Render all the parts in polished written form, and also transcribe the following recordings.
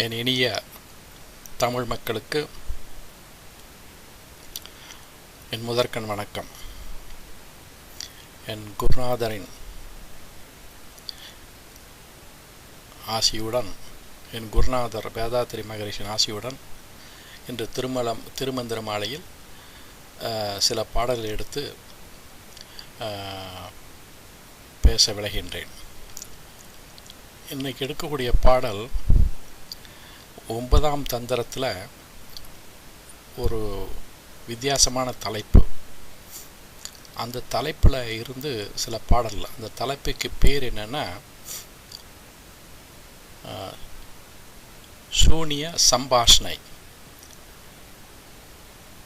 என் இனிய தமிழ் மக்களுக்கு என் முதற்கண் வணக்கம். என் குருநாதரின் ஆசியுடன், என் குருநாதர் வேதாத்திரி மகரிஷின் ஆசியுடன் இன்று திருமந்திர மாலையில் சில பாடல்கள் எடுத்து பேச விளைகின்றேன். இன்றைக்கி எடுக்கக்கூடிய பாடல் 9ஆம் தந்திரத்தில் ஒரு வித்தியாசமான தலைப்பு. அந்த தலைப்பில் இருந்து சில பாடல். அந்த தலைப்புக்கு பேர் என்னென்னா சூனிய சம்பாஷணை,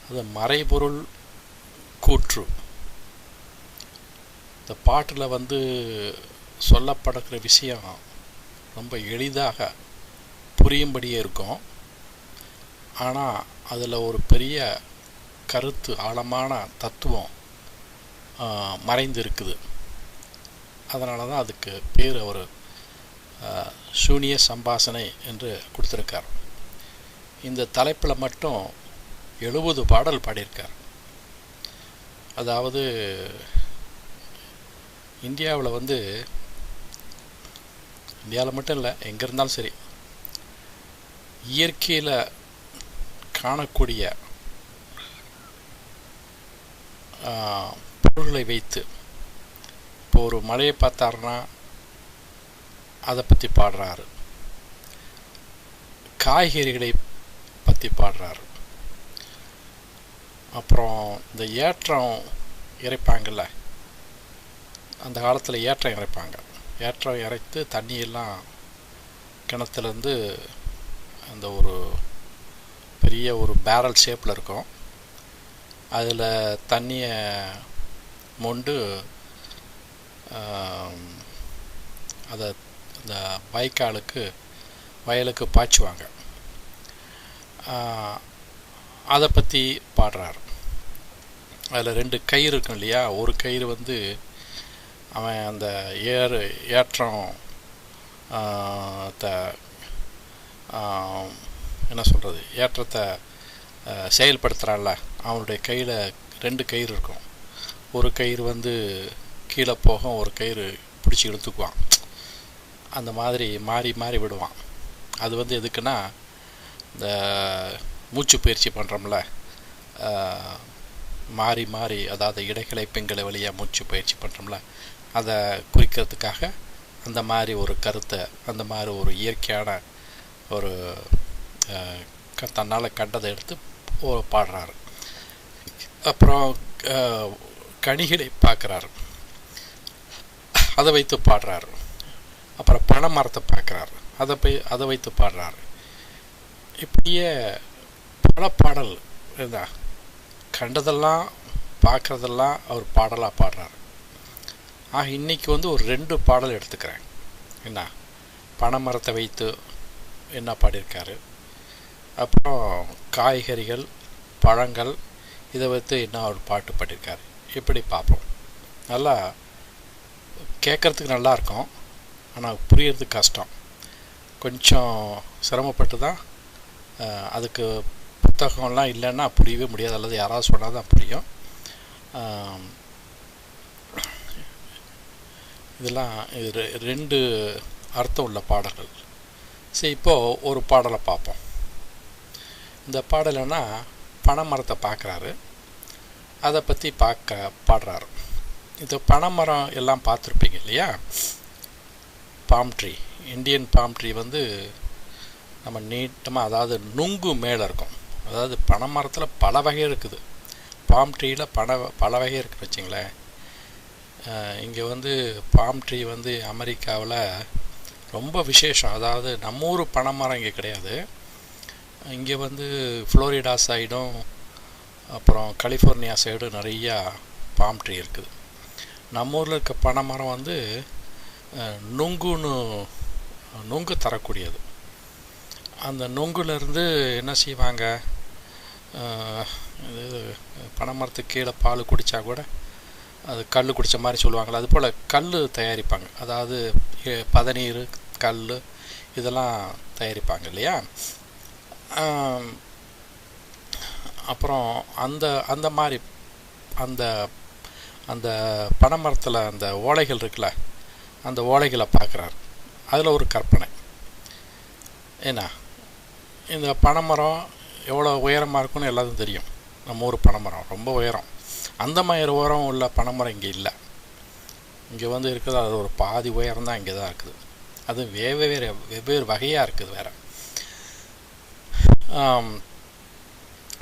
அது மறைபொருள் கூற்று. இந்த பாட்டில் சொல்லப்படுகிற விஷயம் ரொம்ப எளிதாக புரியும்படியே இருக்கும். ஆனால் அதில் ஒரு பெரிய கருத்து, ஆழமான தத்துவம் மறைந்து இருக்குது. அதனால தான் அதுக்கு பேர் அவர் சூனிய சம்பாஷணை என்று கொடுத்துருக்கார். இந்த தலைப்பில் மட்டும் 70 பாடல் பாடியிருக்கார். அதாவது இந்தியாவில் இந்தியாவில் மட்டும் இல்லை, எங்கே இருந்தாலும் சரி, இயற்கையில் காணக்கூடிய பொருள்களை வைத்து, இப்போ ஒரு மலையை பார்த்தாருன்னா அதை பற்றி பாடுறாரு, காய்கறிகளை பற்றி பாடுறாரு, அப்புறம் இந்த ஏற்றம் இறைப்பாங்கள்ல, அந்த காலத்தில் ஏற்றம் இறைப்பாங்க. ஏற்றம் இறைத்து தண்ணியெல்லாம் கிணத்துலேருந்து அந்த ஒரு பெரிய ஒரு பேரல் ஷேப்பில் இருக்கும், அதில் தண்ணியை மொண்டு அதை இந்த வயலுக்கு பாய்ச்சுவாங்க. அதை பற்றி பாடுறார். அதில் 2 கயிறு இருக்கும் இல்லையா. ஒரு கயிறு அவன் அந்த ஏற்றம் என்ன சொல்கிறது, ஏற்றத்தை செயல்படுத்துகிறான்ல, அவனுடைய கையில் 2 கயிறு இருக்கும். ஒரு கயிறு கீழே போகும், ஒரு கயிறு பிடிச்சி இழுத்துக்குவான். அந்த மாதிரி மாறி மாறி விடுவான். அது எதுக்குன்னா, இந்த மூச்சு பயிற்சி பண்ணுறோம்ல, மாறி மாறி, அதாவது இடைகளை பெண்களை வழியாக மூச்சு பயிற்சி பண்ணுறோம்ல, அதை குறிக்கிறதுக்காக அந்த மாதிரி ஒரு கருத்தை, அந்த மாதிரி ஒரு இயற்கையான ஒரு தன்னால் கண்டதை எடுத்து பாடுறாரு. அப்புறம் கனிகளை பார்க்குறாரு, அதை வைத்து பாடுறாரு. அப்புறம் பனை மரத்தை பார்க்குறாரு, அதை வைத்து பாடுறாரு. இப்படியே பல பாடல் இருந்தா, கண்டதெல்லாம் பார்க்குறதெல்லாம் அவர் பாடலாக பாடுறாரு. ஆக இன்றைக்கி ஒரு 2 பாடல் எடுத்துக்கிறேன். என்ன, பனை மரத்தை வைத்து என்ன பாடியிருக்காரு, அப்புறம் காய்கறிகள், பழங்கள், இதை வைத்து என்ன ஒரு பாட்டு பாடியிருக்காரு. இப்படி பார்ப்போம். நல்லா கேட்குறதுக்கு நல்லாயிருக்கும், ஆனால் புரியறதுக்கு கஷ்டம். கொஞ்சம் சிரமப்பட்டு தான், அதுக்கு புத்தகம்லாம் இல்லைன்னா புரியவே முடியாது, அல்லது யாராவது சொன்னால் தான் புரியும். இதெல்லாம் 2 அர்த்தம் உள்ள பாடல்கள். சரி, இப்போது ஒரு பாடலை பார்ப்போம். இந்த பாடலைன்னா பனை மரத்தை பார்க்குறாரு, அதை பற்றி பாடுறாரு. இந்த பனை மரம் எல்லாம் பார்த்துருப்பீங்க இல்லையா. Bomb tree, Indian bomb tree நம்ம நீட்டமாக, அதாவது நுங்கு மேலே இருக்கும். அதாவது பனை மரத்தில் பல வகை இருக்குது. பாம் ட்ரீயில் பல வகை இருக்குன்னு வச்சுங்களேன். இங்கே பாம் ட்ரீ அமெரிக்காவில் ரொம்ப விசேஷம். அதாவது நம்ம ஊர் பனை மரம் இங்கே கிடையாது. இங்கே ஃப்ளோரிடா சைடும் அப்புறம் கலிஃபோர்னியா சைடும் நிறையா பாம் ட்ரீ இருக்குது. நம்ம ஊரில் இருக்க பனை மரம் நுங்கு தரக்கூடியது. அந்த நுங்குலேருந்து என்ன செய்வாங்க, பனை மரத்துக்கு கீழே பால் குடித்தா கூட அது கல் குடித்த மாதிரி சொல்லுவாங்களே, அதுபோல் கல் தயாரிப்பாங்க. அதாவது பதநீர், கல் இதெல்லாம் தயாரிப்பாங்க இல்லையா. அப்புறம் அந்த மாதிரி அந்த அந்த பனைமரத்தில் அந்த ஓலைகள் இருக்குல்ல, அந்த ஓலைகளை பார்க்குறாரு. அதில் ஒரு கற்பனை, ஏன்னா இந்த பனைமரம் எவ்வளோ உயரமாக இருக்குன்னு எல்லாத்துக்கும் தெரியும். நம்ம ஊர் பனைமரம் ரொம்ப உயரம். அந்த மாதிரி உயரம் உள்ள பனைமரம் இங்கே இல்லை. இங்கே வந்து இருக்குது அது ஒரு பாதி உயரம் தான் இங்கே தான் இருக்குது. அது வெவ்வேறு வகையாக இருக்குது வேறு.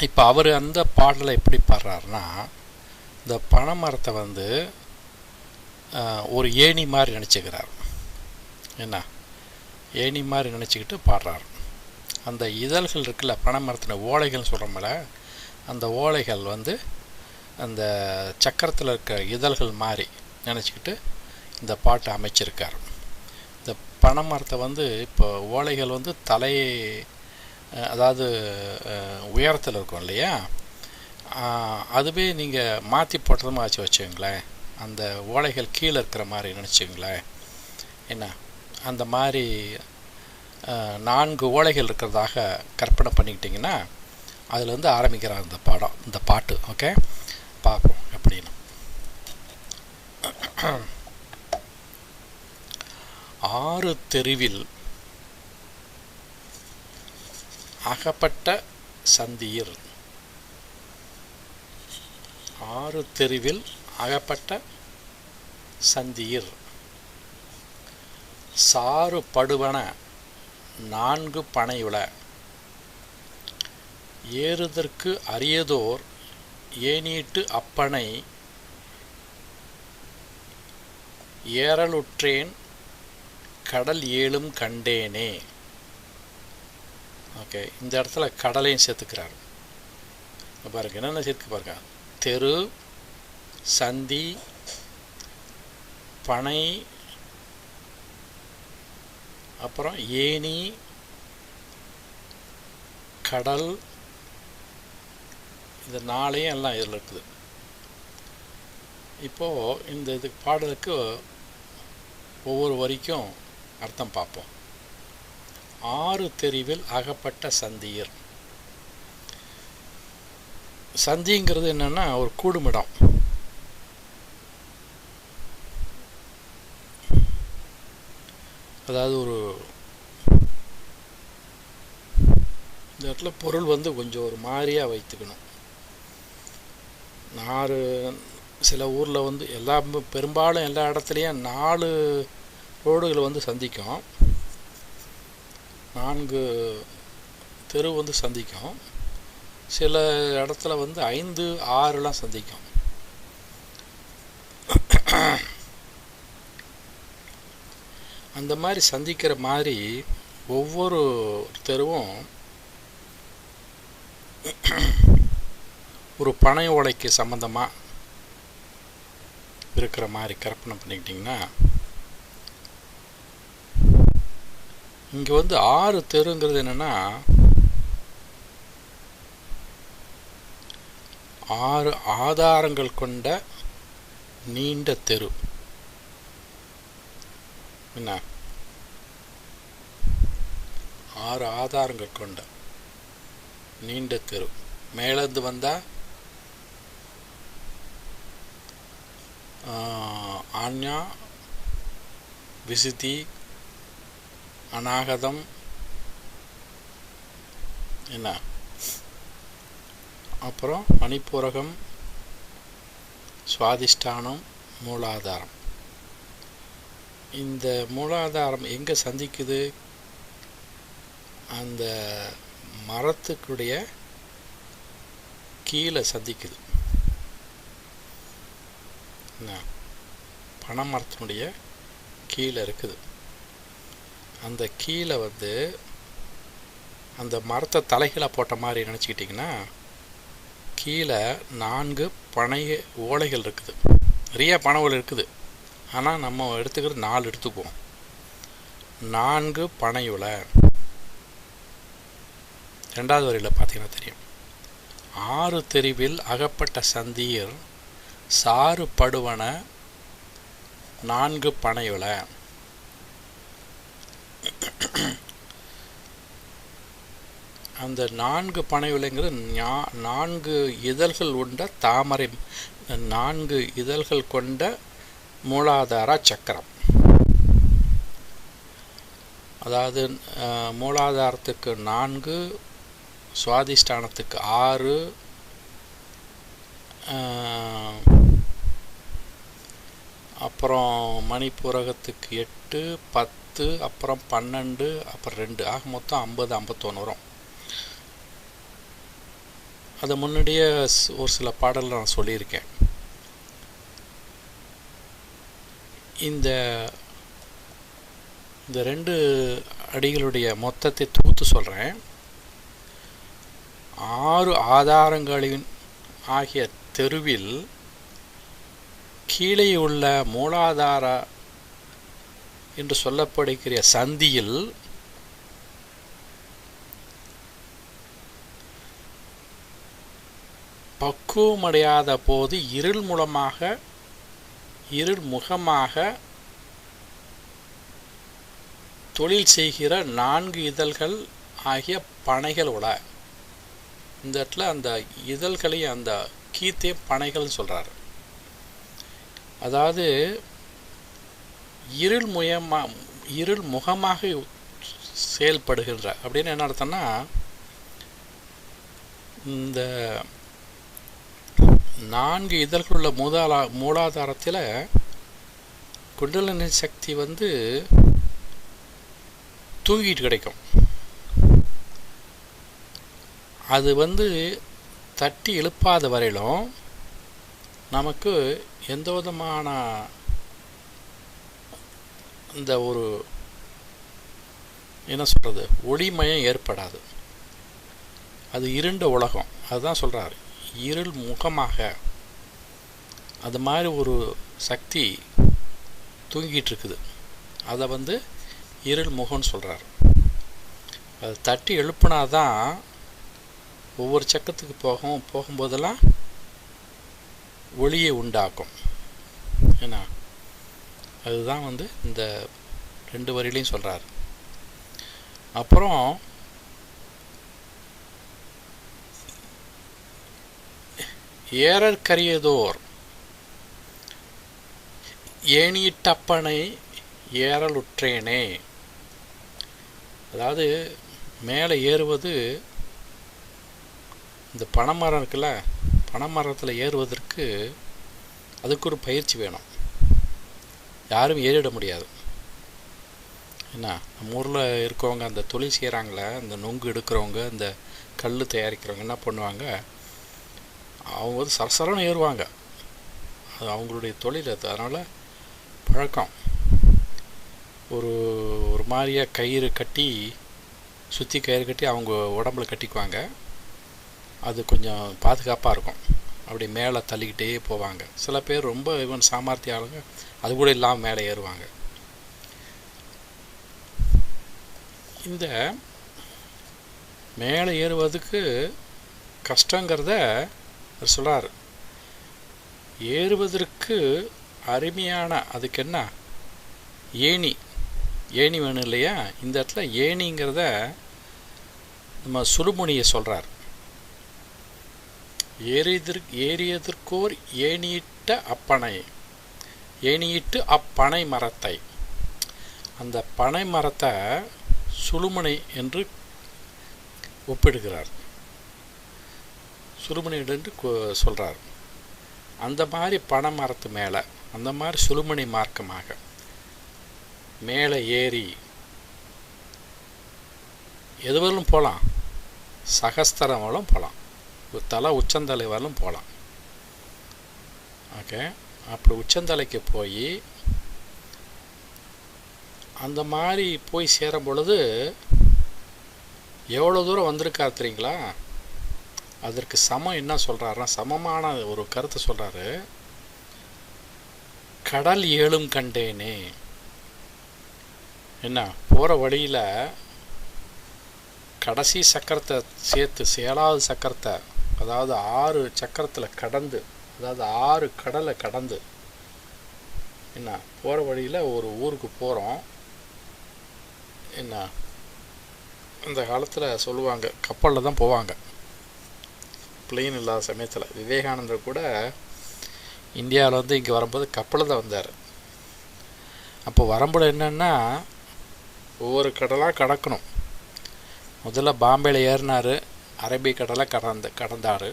இப்போ அவர் அந்த பாடலை எப்படி பாடுறாருன்னா, இந்த பனைமரத்தை வந்து ஒரு ஏணி மாதிரி நினச்சிக்கிறார். என்ன ஏணி மாதிரி நினச்சிக்கிட்டு பாடுறார். அந்த இதழ்கள் இருக்குல்ல, பனைமரத்தின ஓலைகள்னு சொல்கிறோம்ல, அந்த ஓலைகள் வந்து அந்த சக்கரத்தில் இருக்கிற இதழ்கள் மாதிரி நினச்சிக்கிட்டு இந்த பாட்டை அமைச்சிருக்கார். இந்த பனைமரத்தை வந்து இப்போ ஓலைகள் வந்து அதாவது உயரத்தில் இருக்கும் இல்லையா, அதுவே நீங்கள் மாற்றி போட்டதுமா வச்சுங்களேன், அந்த ஓலைகள் கீழே இருக்கிற மாதிரி நினச்சிங்களேன். என்ன அந்த மாதிரி 4 ஓலைகள் இருக்கிறதாக கற்பனை பண்ணிக்கிட்டிங்கன்னா அதுலேருந்து ஆரம்பிக்கிறார் இந்த பாட்டு. ஓகே, பார்ப்போம் எப்படின்னு. 6 தெருவில் அகப்பட்ட சந்தியிர். 6 தெருவில் அகப்பட்ட சந்தியிர். சாறு படுவன 4 பனையுள. ஏறுதற்கு அரியதோர் ஏனீட்டு அப்பனை ஏறலுற்றேன் கடல் ஏழும் கண்டேனே. ஓகே, இந்த இடத்துல கடலையும் சேர்த்துக்கிறார். பாருங்க என்னென்ன சேர்த்து பாருங்க. தெரு, சந்தி, பனை, அப்புறம் ஏணி, கடல், இந்த 4 எல்லாம் இதில் இருக்குது. இப்போது இந்த பாடலுக்கு ஒவ்வொரு வரிக்கும் அர்த்தம் பார்ப்போம். 6 தெருவில் அகப்பட்ட சந்தியர். சந்திங்கிறது என்னன்னா ஒரு கூடுமிடம். அதாவது ஒரு இந்த இடத்துல பொருள் வந்து கொஞ்சம் ஒரு மாதிரியாக வைத்துக்கணும். சில ஊரில் வந்து பெரும்பாலும் எல்லா இடத்துலையும் 4 ரோடுகள் வந்து சந்திக்கும், 4 தெரு வந்து சந்திக்கும். சில இடத்துல வந்து 5, 6லாம் சந்திக்கும். அந்த மாதிரி சந்திக்கிற மாதிரி ஒவ்வொரு தெருவும் ஒரு பனை ஓலைக்கு சம்பந்தமாக இருக்கிற மாதிரி கற்பனை பண்ணிக்கிட்டிங்கன்னா, இங்கே வந்து 6 தெருங்கிறது என்னென்னா 6 ஆதாரங்கள் கொண்ட நீண்ட தெரு. என்ன 6 ஆதாரங்கள் கொண்ட நீண்ட தெரு. மேலேருந்து வந்தால் ஆஞ்ஞா, விசுதி, அநாகதம், என்ன அப்புறம் மணிப்பூரகம், சுவாதிஷ்டானம், மூலாதாரம். இந்த மூலாதாரம் எங்கே சந்திக்குது? அந்த மரத்துக்குடைய கீழே சந்திக்குது. பனை மரத்தினுடைய கீழே இருக்குது. அந்த கீழே வந்து அந்த மரத்தை தலைகீழாக போட்ட மாதிரி நினச்சிக்கிட்டிங்கன்னா, கீழே 4 பனை ஓலைகள் இருக்குது. நிறைய பனை ஓலை இருக்குது, ஆனால் நம்ம எடுத்துக்கிறது 4 எடுத்துக்குவோம். 4 பனை ஓலை. 2வது வரியில் பார்த்தீங்கன்னா தெரியும். 6 தெருவில் அகப்பட்ட சந்தியர் சாறு படுவன 4 பனை ஓலை. அந்த 4 பனை விலைங்கிறது 4 இதழ்கள் உண்ட தாமரை, 4 இதழ்கள் கொண்ட மூலாதார சக்கரம். அதாவது மூலாதாரத்துக்கு 4, சுவாதிஷ்டானத்துக்கு 6, அப்புறம் மணிப்பூரகத்துக்கு 8, 10, அப்புறம் 12, அப்புறம் 2, ஆக மொத்தம் 50, 51 வரும். அதை முன்னாடியே ஒரு சில பாடல்கள் நான் சொல்லியிருக்கேன். இந்த 2 அடிகளுடைய மொத்தத்தை தொகுத்து சொல்கிறேன். 6 ஆதாரங்களின் ஆகிய தெருவில் கீழே உள்ள மூலாதார என்று சொல்லப்படுகிற சந்தியில் பக்குவமடையாத போது இருள் முகமாக தொழில் செய்கிற 4 இதழ்கள் ஆகிய பனைகள் உள. இந்த இடத்துல அந்த இதழ்களையும் அந்த கீத்தே பனைகள் சொல்றார். அதாவது இருள் முகமாக செயல்படுகின்ற அப்படின்னு என்ன அர்த்தம்னா, இந்த 4 இதழ்கள் உள்ள மூலாதாரத்தில் குண்டலினி சக்தி தூங்கிட்டு கிடைக்கும். அது தட்டி எழுப்பாத வரையிலும் நமக்கு எந்த விதமான இந்த ஒரு என்ன சொல்கிறது ஒளிமயம் ஏற்படாது. அது இருண்ட உலகம். அதுதான் சொல்கிறார், இருள் முகமாக. அது மாதிரி ஒரு சக்தி தூங்கிட்டு இருக்குது. அதை இருள் முகம்னு சொல்கிறார். அது தட்டி எழுப்புனாதான் ஒவ்வொரு சக்கத்துக்கு போகும்போதெல்லாம் ஒளியை உண்டாக்கும். ஏன்னா அதுதான் இந்த 2 வரியிலையும் சொல்கிறார். அப்புறம் ஏறற்கரியதோர் ஏணியிட்டப்பனை ஏறலுற்றேனே. அதாவது மேலே ஏறுவது, இந்த பனைமரம் இருக்குல்ல, பனைமரத்தில் ஏறுவதற்கு அதுக்கு ஒரு பயிற்சி வேணும். யாரும் ஏறிட முடியாது. என்ன, நம்ம ஊரில் இருக்கவங்க அந்த தொழில் செய்கிறாங்களே, அந்த நொங்கு எடுக்கிறவங்க, இந்த கல் தயாரிக்கிறவங்க என்ன பண்ணுவாங்க, அவங்க சரசரன்னு ஏறுவாங்க. அது அவங்களுடைய தொழில். அது அதனால் பழக்கம். ஒரு மாதிரியாக கயிறு கட்டி, சுற்றி கயிறு கட்டி அவங்க உடம்புல கட்டிக்குவாங்க. அது கொஞ்சம் பாதுகாப்பாக இருக்கும். அப்படி மேலே தள்ளிக்கிட்டே போவாங்க. சில பேர் ரொம்ப சாமர்த்திய ஆளுங்க அது கூட இல்லாமல் மேலே ஏறுவாங்க. இந்த மேலே ஏறுவதுக்கு கஷ்டங்கிறத சொல்கிறார். ஏறுவதற்கு அருமையான அதுக்கு என்ன ஏணி வேணும் இல்லையா? இந்த இடத்துல ஏணிங்கிறத நம்ம சுடுமுனியை சொல்கிறார். ஏறியதற்கோர் ஏணியிட்டு அப்பனை மரத்தை, அந்த பனை மரத்தை சுழுமுனை என்று ஒப்பிடுகிறார். சுழுமுனை என்று சொல்கிறார். அந்த மாதிரி பனை மரத்து மேலே, அந்த மாதிரி சுழுமுனை மார்க்கமாக மேலே ஏறி எது வரலும் போகலாம். சகஸ்திரம் வரலும் போகலாம், தலை உச்சந்தலை வரலும் போகலாம். ஓகே, அப்படி உச்சந்தலைக்கு போய் அந்த மாதிரி போய் சேரும் பொழுது எவ்வளோ தூரம் வந்திருக்காரு தெரியுங்களா? அதற்கு சமம் என்ன சொல்கிறாருன்னா, சமமான ஒரு கருத்தை சொல்கிறாரு. கடல் ஏழும் கண்டேனே. என்ன, போகிற வழியில் கடைசி சக்கரத்தை சேர்த்து 7வது சக்கரத்தை, அதாவது 6 சக்கரத்தில் கடந்து, அதாவது 6 கடலை கடந்து, என்ன போகிற வழியில் ஒரு ஊருக்கு போகிறோம். என்ன இந்த காலத்தில் சொல்லுவாங்க, கப்பலில் தான் போவாங்க, பிளெயின் இல்லாத சமயத்தில். விவேகானந்தர் கூட இந்தியாவில் வந்து இங்கே வரும்போது கப்பலில் தான் வந்தார். அப்போ வரும்போது என்னென்னா ஒவ்வொரு கடலாக கடக்கணும். முதல்ல பாம்பேயில் ஏறினார், அரபிக்கடலை கடந்தார்.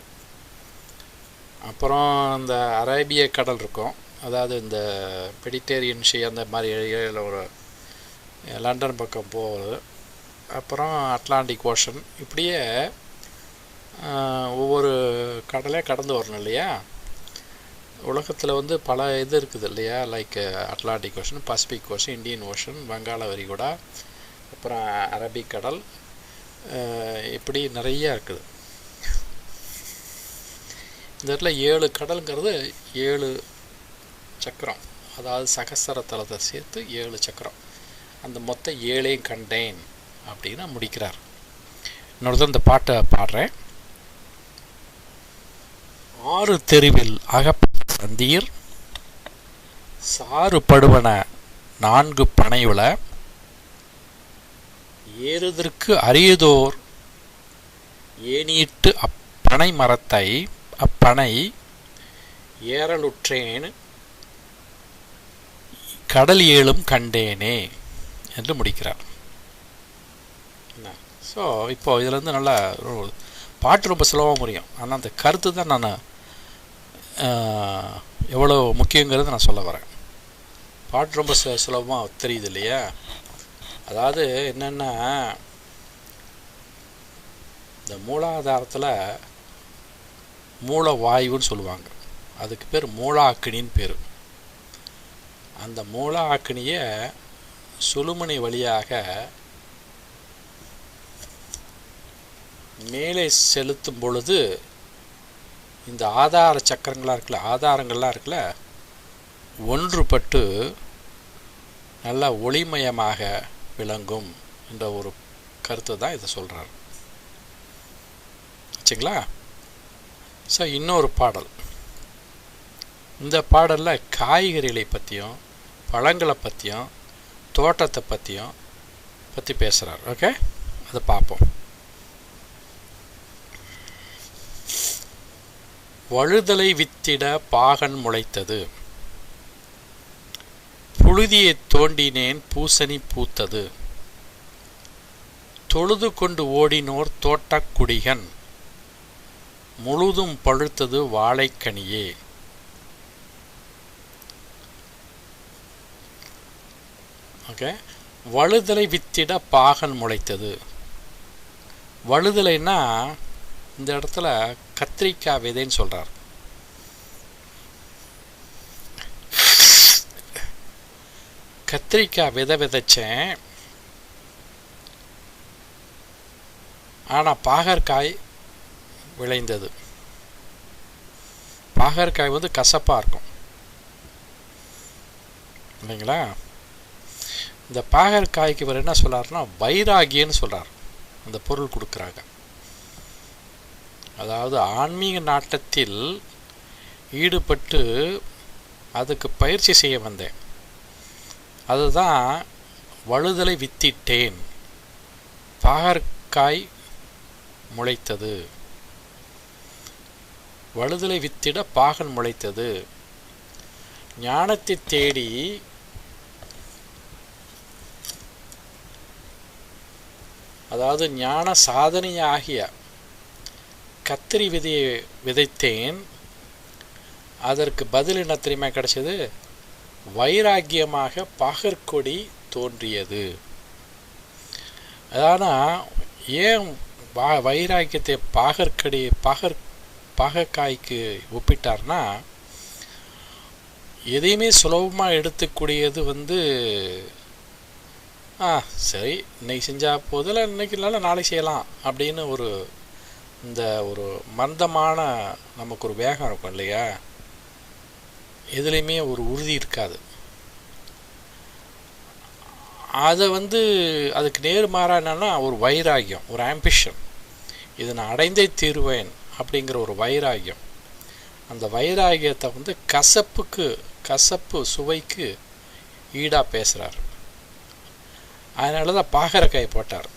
அப்புறம் இந்த அரேபிய கடல் இருக்கும், அதாவது இந்த மெடிட்டேரியன் ஷீ அந்த மாதிரி ஒரு லண்டன் பக்கம் போகுது. அப்புறம் அட்லாண்டிக் ஓஷன், இப்படியே ஒவ்வொரு கடலையாக கடந்து வரணும் இல்லையா. உலகத்தில் வந்து பல இது இருக்குது இல்லையா, like Atlantic ocean, Pacific ocean, Indian ocean, வங்காள விரிகுடா, அப்புறம் அரபிக்கடல், இப்படி நிறையா இருக்குது. இந்த இடத்துல 7 கடலுங்கிறது 7 சக்கரம், அதாவது சகசர தலத்தை சேர்த்து 7 சக்கரம். அந்த மொத்த 7ஐயும் கண்டேன் அப்படின்னு முடிக்கிறார். இன்னொருத்தர் இந்த பாட்டை பாடுறேன். 6 தெருவில் அகப்பட்ட சந்தீர், சாறு படுவன 4 பனையுள, ஏறுதற்கு அரியதோர் ஏனியிட்டு அப்பனை மரத்தை அப்பனை ஏறலுற்றேன் கடல் 7ம் கண்டேனே என்று முடிக்கிறார். ஸோ இப்போ இதில் வந்து நல்லா பாட்டு ரொம்ப சுலபமாக முடியும், ஆனால் அந்த கருத்து தான் நான் எவ்வளோ முக்கியங்கிறது நான் சொல்ல வரேன். பாட்டு ரொம்ப சுலபமாக தெரியுது இல்லையா. அதாவது என்னென்னா, இந்த மூலாதாரத்தில் மூல வாயுன்னு சொல்லுவாங்க, அதுக்கு பேர் மூலாக்கினின்னு பேர். அந்த மூலாக்கினியை சுழுமுனை வழியாக மேலே செலுத்தும் பொழுது இந்த ஆதார சக்கரங்களாக இருக்குல்ல, ஆதாரங்கள்லாம் இருக்குல்ல, ஒன்றுபட்டு நல்ல ஒளிமயமாக விளங்கும் என்ற ஒரு கருத்தை தான் இதை சொல்கிறார். வச்சுங்களா. ஸோ இன்னொரு பாடல், இந்த பாடலில் காய்கறிகளை பற்றியும் பழங்களை பற்றியும் தோட்டத்தை பற்றி பேசுகிறார். ஓகே, அதை பார்ப்போம். வழுதலை வித்திட பாகன் முளைத்தது, புழுதியை தோண்டினேன் பூசணி பூத்தது, தொழுது கொண்டு ஓடினோர் தோட்டக்குடிகன், முழுதும் பழுத்தது வாழைக்கனியே. ஓகே, வழுதலை வித்திட பாகன் முளைத்தது. வழுதலைன்னா இந்த இடத்துல கத்திரிக்காய் விதைன்னு சொல்றார். கத்திரிக்காய் விதை விதைச்சேன், ஆனால் பாகற்காய் விளைந்தது. பாகற்காய் வந்து கசப்பாக இருக்கும் இல்லைங்களா. இந்த பாகற்காய்க்கு இவர் என்ன சொல்றாருன்னா வைராகியன்னு சொல்றார். அந்த பொருள் கொடுக்குறாங்க. அதாவது ஆன்மீக நாட்டத்தில் ஈடுபட்டு அதுக்கு பயிற்சி செய்ய வந்தேன், அதுதான் வழுதலை வித்திட்டேன், பாகற்காய் முளைத்தது. வழுதலை வித்திட பாகன் முளைத்தது. ஞானத்தை தேடி அதாவது ஞான சாதனையாகிய கத்திரி விதையை விதைத்தேன், அதற்கு பதில் என்ன தெரியுமா கிடைச்சது? வைராக்கியமாக பாகற்கொடி தோன்றியது. ஆனால் ஏன் வைராக்கியத்தை பாகற்காய்க்கு ஒப்பிட்டார்னா, எதையுமே சுலபமாக எடுத்துக்கூடியது வந்து சரி இன்னைக்கு செஞ்சால் போதில், இன்னைக்கு இல்லைனா நாளைக்கு செய்யலாம் அப்படின்னு இந்த ஒரு மந்தமான நமக்கு ஒரு வேகம் இருக்கும் இல்லையா, எதுலேயுமே ஒரு உறுதி இருக்காது. அதை அதுக்கு நேர்மாறாக என்னென்னா ஒரு வைராகியம், ஒரு ஆம்பிஷன், இதை நான் அடைந்தே தீருவேன் அப்படிங்கிற ஒரு வைராகியம். அந்த வைராகியத்தை கசப்பு சுவைக்கு ஈடாக பேசுகிறார். அதனால தான் பாகற்காய் போட்டார்.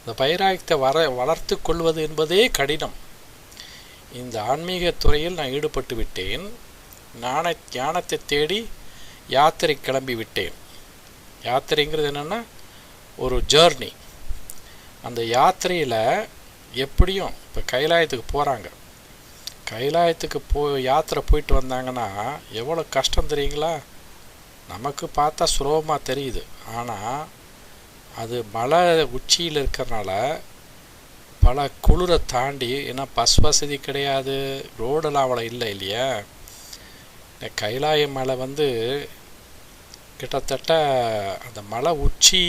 இந்த வைராகியத்தை வளர்த்து கொள்வது என்பதே கடினம். இந்த ஆன்மீக துறையில் நான் ஈடுபட்டு விட்டேன். ஞானத்தை தேடி யாத்திரை கிளம்பி விட்டேன். யாத்திரைங்கிறது என்னென்னா ஒரு ஜேர்னி. அந்த யாத்திரையில் எப்படியும் இப்போ கைலாயத்துக்கு போகிறாங்க. கைலாயத்துக்கு யாத்திரை போயிட்டு வந்தாங்கன்னா எவ்வளோ கஷ்டம் தெரியுங்களா? நமக்கு பார்த்தா சுலபமாக தெரியுது. ஆனால் அது மலை உச்சியில் இருக்கிறனால பல குளிரை தாண்டி, ஏன்னா பஸ் வசதி கிடையாது, ரோடெல்லாம் அவ்வளோ இல்லை இல்லையா. கைலாய மலை வந்து கிட்டத்தட்ட அந்த மலை உச்சி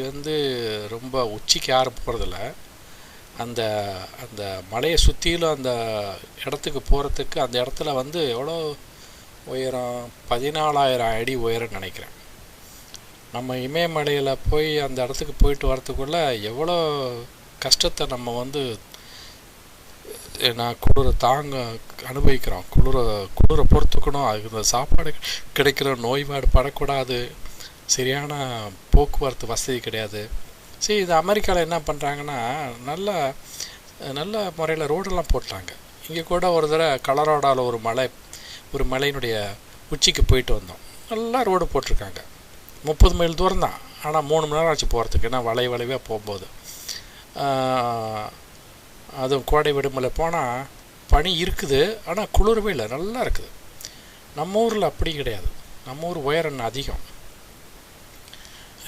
வந்து ரொம்ப உச்சிக்கு யாரும் போகிறதில்ல. அந்த அந்த மலையை சுற்றிலும் அந்த இடத்துக்கு போகிறதுக்கு அந்த இடத்துல வந்து எவ்வளோ உயரம், 14,000 அடி உயரம்னு நினைக்கிறேன். நம்ம இமயமலையில் போய் அந்த இடத்துக்கு போயிட்டு வரத்துக்குள்ளே எவ்வளோ கஷ்டத்தை நம்ம வந்து நான் குளிரை அனுபவிக்கிறோம். குளிரை பொறுத்துக்கணும். அதுக்கு இந்த சாப்பாடு கிடைக்கிற நோய்வாடு படக்கூடாது. சரியான போக்குவரத்து வசதி கிடையாது. சரி, இது அமெரிக்காவில் என்ன பண்ணுறாங்கன்னா நல்ல முறையில் ரோடெல்லாம் போட்டாங்க. இங்கே கூட ஒரு தடவை கலராடாவில் ஒரு மலையினுடைய உச்சிக்கு போயிட்டு வந்தோம். நல்லா ரோடு போட்டிருக்காங்க. 30 மைல் தூரம் தான், ஆனால் 3 மணி நேரம் ஆச்சு போகிறதுக்கு. ஏன்னா வளைவாக போகும்போது அதுவும் கோடை விடுமுறை போனால் பனி இருக்குது, ஆனால் குளிரவே இல்லை, நல்லா இருக்குது. நம்ம ஊரில் அப்படி கிடையாது. நம்ம ஊர் உயரம் அதிகம்.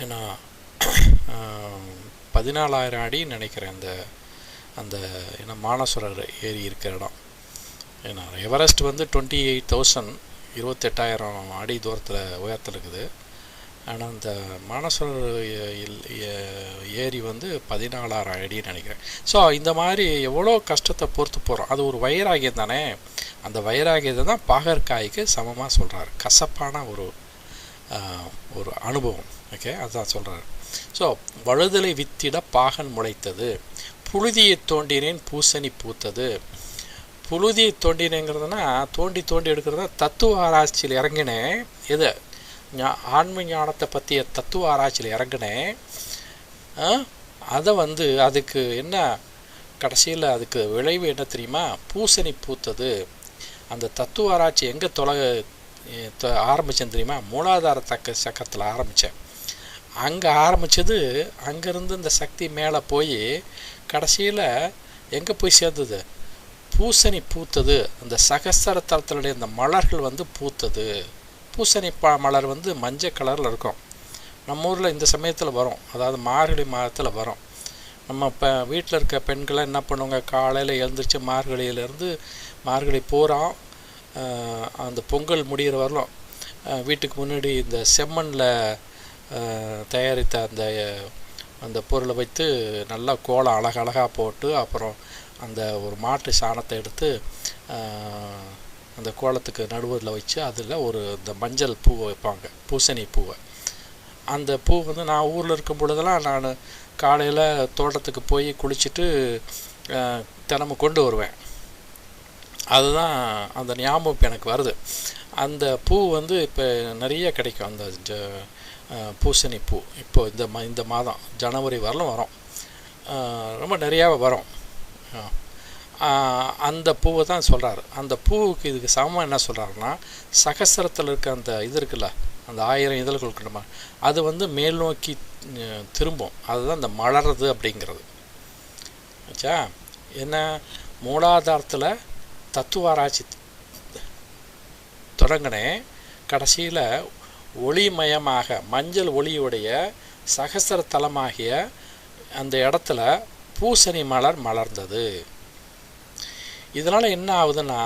ஏன்னா 14,000 அடின்னு நினைக்கிறேன் அந்த ஏன்னா மானசரோவர் ஏரி இருக்கிற இடம். ஏன்னா எவரெஸ்ட் வந்து 28,000 28,000 அடி தூரத்தில் உயரத்தில் இருக்குது. ஆனால் அந்த மானசரோவர் ஏரி வந்து 14,000 அடின்னு நினைக்கிறேன். ஸோ இந்த மாதிரி எவ்வளோ கஷ்டத்தை பொறுத்து போகிறோம். அது ஒரு வைராகியம் தானே. அந்த வைராகியத்தை தான் பாகற்காய்க்கு சமமாக சொல்கிறாரு. கசப்பான ஒரு அனுபவம். ஓகே, அதுதான் சொல்கிறாரு. ஸோ வழுதலை வித்திட பாகன் முளைத்தது, புழுதியை தோண்டினேன் பூசணி பூத்தது. புழுதியை தோண்டினேங்கிறதுனா தோண்டி எடுக்கிறதா தத்துவ ஆராய்ச்சியில் இறங்கினேன். எது ஆன்ம ஞானத்தை பற்றிய தத்துவ ஆராய்ச்சியில் இறங்கினேன். அதை வந்து அதுக்கு என்ன கடைசியில் அதுக்கு விளைவு என்ன தெரியுமா? பூசணி பூத்தது. அந்த தத்துவ ஆராய்ச்சி எங்கே ஆரம்பித்தேன்னு தெரியுமா? மூலாதார சக்கரத்தில் ஆரம்பித்தேன். அங்கே ஆரம்பித்தது, அங்கேருந்து இந்த சக்தி மேலே போய் கடைசியில் எங்கே போய் சேர்ந்தது? பூசணி பூத்தது. அந்த சகஸ்தர தலத்தினுடைய அந்த மலர்கள் வந்து பூத்தது. பூசணி மலர் வந்து மஞ்சள் கலரில் இருக்கும். நம்ம ஊரில் இந்த சமயத்தில் வரும், அதாவது மார்கழி மாதத்தில் வரும். நம்ம இப்போ வீட்டில் இருக்க பெண்கள்லாம் என்ன பண்ணுவாங்க? காலையில் எழுந்திரிச்சு மார்கழி பூரா அந்த பொங்கல் முடிகிற வரலாம் வீட்டுக்கு முன்னாடி இந்த செம்மண்ணில் தயாரித்த அந்த பொருளை வைத்து நல்லா கோலம் அழகழகாக போட்டு, அப்புறம் அந்த ஒரு மாட்டு சாணத்தை எடுத்து அந்த கோலத்துக்கு நடுவதில் வச்சு அதில் இந்த மஞ்சள் பூவை வைப்பாங்க, பூசணி பூவை. அந்த பூ வந்து நான் ஊரில் இருக்கும் பொழுதெல்லாம் நான் காலையில் தோட்டத்துக்கு போய் குளிச்சுட்டு தினமும் கொண்டு வருவேன். அதுதான் அந்த ஞாபகம் எனக்கு வருது. அந்த பூ வந்து இப்போ நிறைய கிடைக்கும். அந்த பூசணி பூ இப்போது இந்த மாதம் ஜனவரி வரலும் வரும், ரொம்ப நிறையாவே வரும். அந்த பூவை தான் சொல்கிறாரு. அந்த பூவுக்கு இதுக்கு சமமாக என்ன சொல்கிறாருன்னா, சகஸ்திரத்தில் இருக்க அந்த இது இருக்குல்ல, அந்த 1000 இதழ்கள் இருக்கணுமா, அது வந்து மேல் நோக்கி திரும்பும். அதுதான் இந்த மலர்றது அப்படிங்கிறது. ஆச்சா, என்ன மூலாதாரத்தில் தத்துவ ஆராய்ச்சி தொடங்கினேன். கடைசியில் ஒளிமயமாக மஞ்சள் ஒளியுடைய சகஸ்திர தலமாகிய அந்த இடத்துல பூசணி மலர் மலர்ந்தது. இதனால் என்ன ஆகுதுன்னா,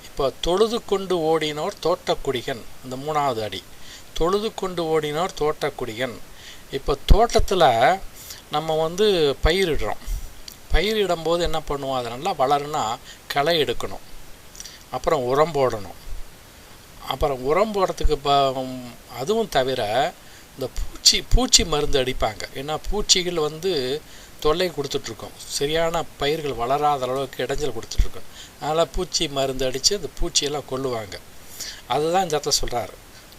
இப்போ தொழுது கொண்டு ஓடினோர் தோட்டக்குடிகன், இந்த 3வது அடி, தொழுது கொண்டு ஓடினோர் தோட்டக்குடிகன். இப்போ தோட்டத்தில் நம்ம வந்து பயிரிடுறோம். பயிரிடும்போது என்ன பண்ணுவோம்? அது நல்லா வளருன்னா களை எடுக்கணும், அப்புறம் உரம் போடணும். அப்புறம் உரம் போடுறதுக்கு அதுவும் தவிர இந்த பூச்சி மருந்து அடிப்பாங்க. ஏன்னா பூச்சிகள் வந்து தொல்லை கொடுத்துட்ருக்கோம், சரியான பயிர்கள் வளராத அளவுக்கு இடைஞ்சல் கொடுத்துட்ருக்கோம். அதனால் பூச்சி மருந்து அடித்து அந்த பூச்சியெல்லாம் கொல்லுவாங்க. அதுதான் இந்த இடத்துல சொல்கிறார்.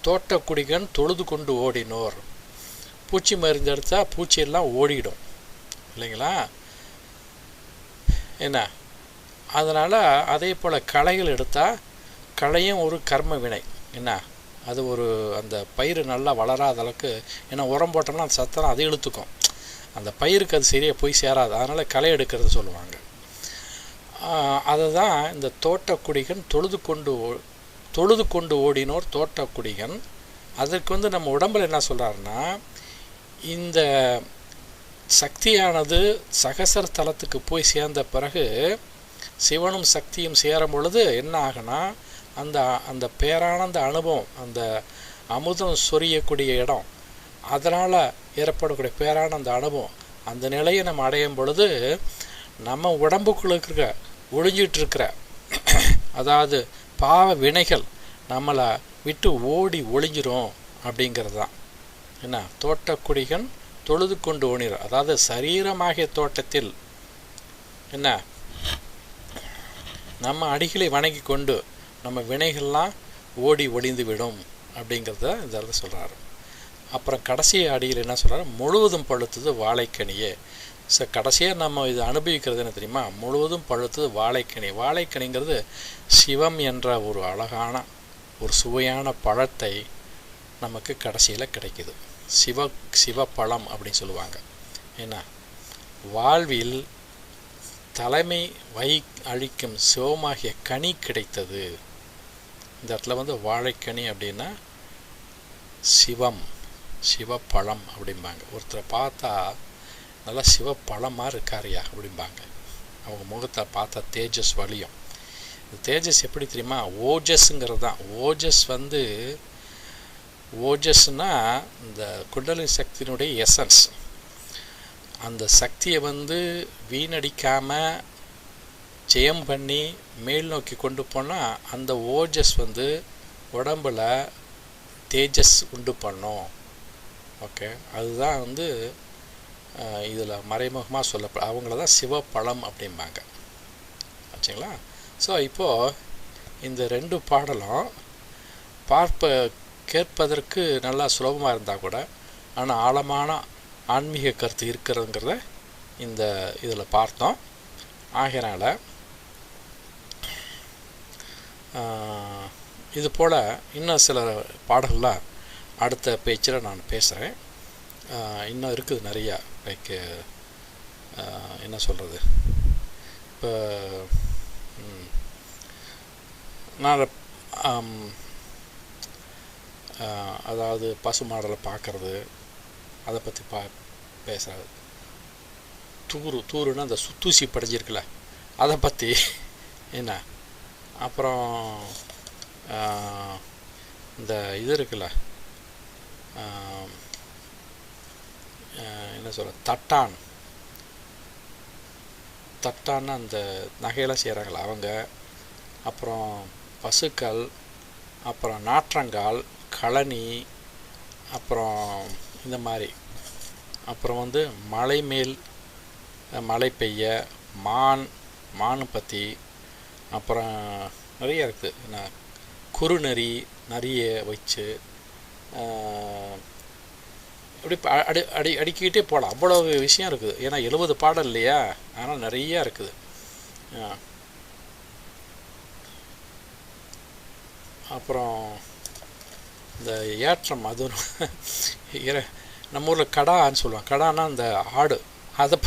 தோட்டக்குடிகன் தொழுது கொண்டு ஓடினோர். பூச்சி மருந்து அடித்தா பூச்சியெல்லாம் ஓடிடும். இல்லைங்களா? என்ன, அதனால் அதே போல் களைகள் எடுத்தால் களையும் ஒரு கர்ம வினை. என்ன, அது ஒரு அந்த பயிர் நல்லா வளராத அளவுக்கு, ஏன்னா உரம் போட்டோம்னா அந்த சத்தம் அது இழுத்துக்கும், அந்த பயிருக்கு அது சரியாக போய் சேராது. அதனால் களை எடுக்கிறது சொல்லுவாங்க. அதை தான் இந்த தோட்டக்குடிகன் தொழுது கொண்டு ஓடினோர் தோட்டக்குடிகன். அதற்கு நம்ம உடம்பில் என்ன சொல்கிறாருன்னா, இந்த சக்தியானது சகசர தலத்துக்கு போய் சேர்ந்த பிறகு சிவனும் சக்தியும் சேரும் பொழுது என்ன ஆகுனா, அந்த அந்த பேரானந்த அனுபவம், அந்த அமுதம் சொரியக்கூடிய இடம், அதனால் ஏற்படக்கூடிய பேரானந்த அனுபவம், அந்த நிலையை நம்ம அடையும் பொழுது நம்ம உடம்புக்குள்ள இருக்கிற ஒழிஞ்சிட்ருக்கிற அதாவது பாவ வினைகள் நம்மளை விட்டு ஓடி ஒளிஞ்சிரும் அப்படிங்கிறது தான். என்ன, தோட்டக்குடிகன் தொழுது கொண்டு ஓடினார். அதாவது சரீரமாகிய தோட்டத்தில் என்ன நம்ம அடிகளை வணங்கி கொண்டு நம்ம வினைகள்லாம் ஓடி ஒளிந்து விடும் அப்படிங்கிறத இந்த இடத்துல சொல்கிறாரு. அப்புறம் கடைசி அடியில் என்ன சொல்கிறாரு, முழுவதும் பழுத்தது வாழைக்கனியே. கடைசியாக நம்ம இது அனுபவிக்கிறது என்ன தெரியுமா, முழுவதும் பழுத்தது வாழைக்கனி. வாழைக்கனிங்கிறது சிவம் என்ற ஒரு அழகான ஒரு சுவையான பழத்தை நமக்கு கடைசியில் கிடைக்குது. சிவப்பழம் அப்படின்னு சொல்லுவாங்க. என்ன, வாழ்வில் தலைமை அழிக்கும் சிவமாகிய கனி கிடைத்தது. இந்த இடத்துல வாழைக்கனி அப்படின்னா சிவப்பழம் அப்படிம்பாங்க. ஒருத்தரை பார்த்தா நல்லா சிவப்பழமாக இருக்காரியா அப்படிம்பாங்க. அவங்க முகத்தை பார்த்தா தேஜஸ் வலியும். இந்த தேஜஸ் எப்படி தெரியுமா, ஓஜஸ்ங்கிறது தான். ஓஜஸ்னா இந்த குண்டலினி சக்தியினுடைய எசன்ஸ். அந்த சக்தியை வீணடிக்காமல் ஜெயம் பண்ணி மேல் நோக்கி கொண்டு போனால் அந்த ஓஜஸ் உடம்பில் தேஜஸ் உண்டு பண்ணும். ஓகே, அதுதான் இதில் மறைமுகமாக சொல்லப்பட அவங்கள தான் சிவப்பழம் அப்படிம்பாங்க. ஆச்சுங்களா? ஸோ இப்போது இந்த 2 பாடலும் கேட்பதற்கு நல்லா சுலபமாக இருந்தால் கூட, ஆனால் ஆழமான ஆன்மீக கருத்து இருக்கிறதுங்கிறத இந்த இதில் பார்த்தோம். ஆகையினால இது போல் இன்னும் சில பாடல்கள்லாம் அடுத்த பேச்சில் நான் பேசுகிறேன். இன்னும் இருக்குது நிறையா. லைக் என்ன சொல்கிறது, இப்போ நான் அதாவது பசு மாடலை பார்க்குறது, அதை பற்றி பேசுகிறது. தூருன்னா அந்த தூசி படைஞ்சிருக்குல்ல, அதை பற்றி என்ன. அப்புறம் இந்த இது இருக்குல்ல, என்ன சொல்ற, தட்டான்னு அந்த நகையெல்லாம் செய்கிறாங்களா அவங்க, அப்புறம் பசுக்கள், அப்புறம் நாற்றங்கால், கழனி, அப்புறம் இந்த மாதிரி, அப்புறம் மலை மேல் மழை பெய்ய, மானு பற்றி, அப்புறம் நிறைய இருக்குது. என்ன, குறுநெறி நிறைய வச்சு இப்படி அடிக்கிட்டே போகலாம். அவ்வளோ விஷயம் இருக்குது. ஏன்னா 70 பாடல் இல்லையா, அதனால் நிறையா இருக்குது. அப்புறம் இந்த ஏற்றம், அது நம்ம ஊரில் கடான்னு சொல்லுவாங்க. கடான்னா அந்த ஆடு, அதை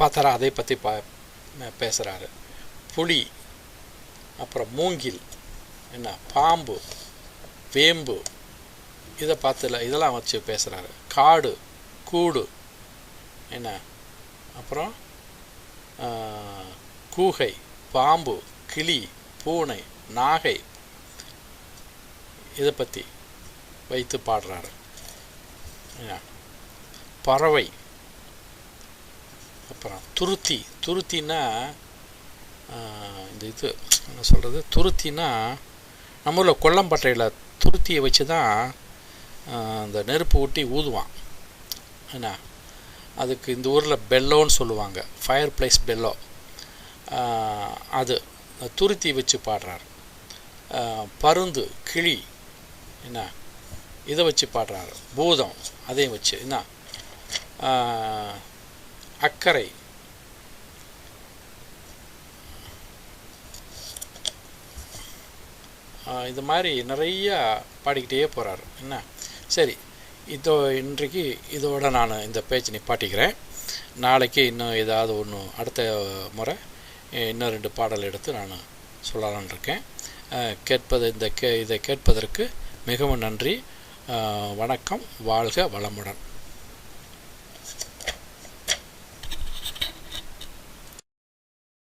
பார்த்தாரா, அதை பற்றி பேசுகிறாரு. புலி, அப்புறம் மூங்கில், என்ன, பாம்பு, வேம்பு, இதை இதெல்லாம் வச்சு பேசுகிறாரு. காடு, கூடு, என்ன, அப்புறம் கூகை, பாம்பு, கிளி, பூனை, நாகை, இதை பற்றி வைத்து பாடுறாரு. பறவை, அப்புறம் துருத்தின்னா இந்த இது என்ன சொல்கிறது, துருத்தின்னா நம்ம ஊரில் கொல்லம்பட்டையில் துருத்தியை வச்சு தான் அந்த நெருப்பு ஊட்டி ஊதுவான். என்ன, அதுக்கு இந்த ஊரில் பெல்லோன்னு சொல்லுவாங்க, ஃபயர் பிளேஸ் பெல்லோ. அது துருத்தி வச்சு பாடுறாரு. பருந்து, கிளி, என்ன, இதை வச்சு பாடுறாரு. பூதம், அதையும் வச்சு. என்ன, அக்கறை, இது மாதிரி நிறையா பாடிக்கிட்டே போகிறார். என்ன சரி, இன்றைக்கு இதோட நான் இந்த பேச்சு நிப்பாட்டிக்கிறேன். நாளைக்கு இன்னும் ஏதாவது ஒன்று அடுத்த முறை இன்னும் 2 பாடல் எடுத்து நான் சொல்லலான் இருக்கேன். இதை கேட்பதற்கு மிகவும் நன்றி. வணக்கம். வாழ்க வளமுடன்.